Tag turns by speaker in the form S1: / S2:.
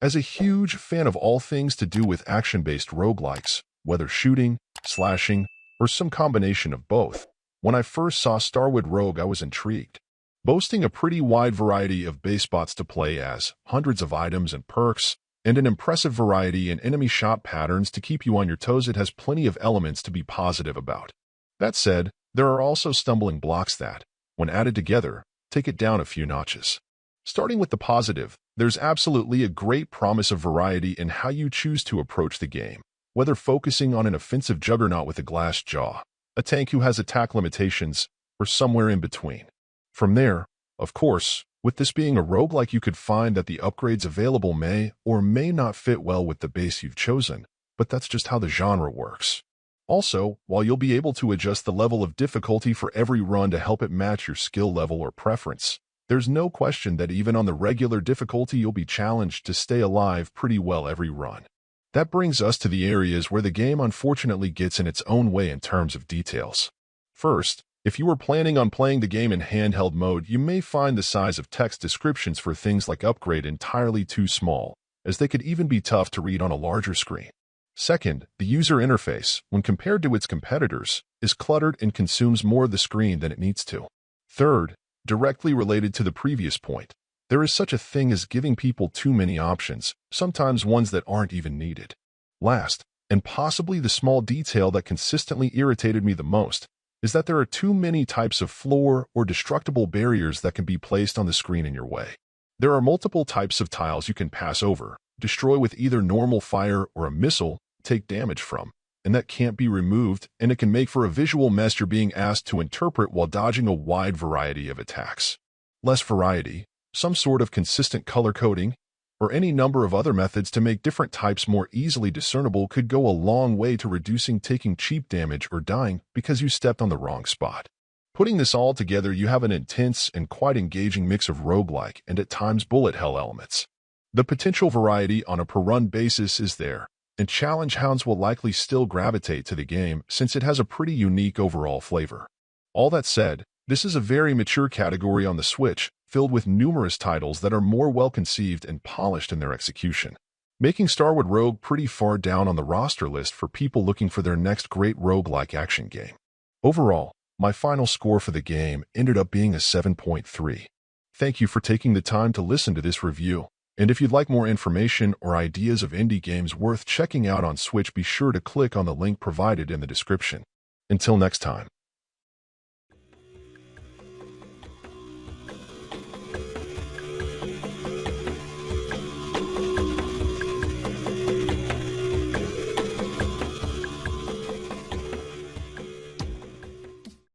S1: As a huge fan of all things to do with action-based roguelikes, whether shooting, slashing, or some combination of both, when I first saw Starward Rogue I was intrigued. Boasting a pretty wide variety of base spots to play as, hundreds of items and perks, and an impressive variety in enemy shot patterns to keep you on your toes, it has plenty of elements to be positive about. That said, there are also stumbling blocks that, when added together, take it down a few notches. Starting with the positive, there's absolutely a great promise of variety in how you choose to approach the game, whether focusing on an offensive juggernaut with a glass jaw, a tank who has attack limitations, or somewhere in between. From there, of course, with this being a roguelike, you could find that the upgrades available may or may not fit well with the base you've chosen, but that's just how the genre works. Also, while you'll be able to adjust the level of difficulty for every run to help it match your skill level or preference, there's no question that even on the regular difficulty you'll be challenged to stay alive pretty well every run. That brings us to the areas where the game unfortunately gets in its own way in terms of details. First, if you were planning on playing the game in handheld mode, you may find the size of text descriptions for things like upgrade entirely too small, as they could even be tough to read on a larger screen. Second, the user interface, when compared to its competitors, is cluttered and consumes more of the screen than it needs to. Third, directly related to the previous point, there is such a thing as giving people too many options, sometimes ones that aren't even needed. Last, and possibly the small detail that consistently irritated me the most, is that there are too many types of floor or destructible barriers that can be placed on the screen in your way. There are multiple types of tiles you can pass over, destroy with either normal fire or a missile, take damage from, and that can't be removed, and it can make for a visual mess you're being asked to interpret while dodging a wide variety of attacks. Less variety, some sort of consistent color coding, or any number of other methods to make different types more easily discernible could go a long way to reducing taking cheap damage or dying because you stepped on the wrong spot. Putting this all together, you have an intense and quite engaging mix of roguelike and at times bullet hell elements. The potential variety on a per-run basis is there, and challenge hounds will likely still gravitate to the game since it has a pretty unique overall flavor. All that said, this is a very mature category on the Switch, filled with numerous titles that are more well-conceived and polished in their execution, making Starward Rogue pretty far down on the roster list for people looking for their next great roguelike action game. Overall, my final score for the game ended up being a 7.3. Thank you for taking the time to listen to this review, and if you'd like more information or ideas of indie games worth checking out on Switch, be sure to click on the link provided in the description. Until next time.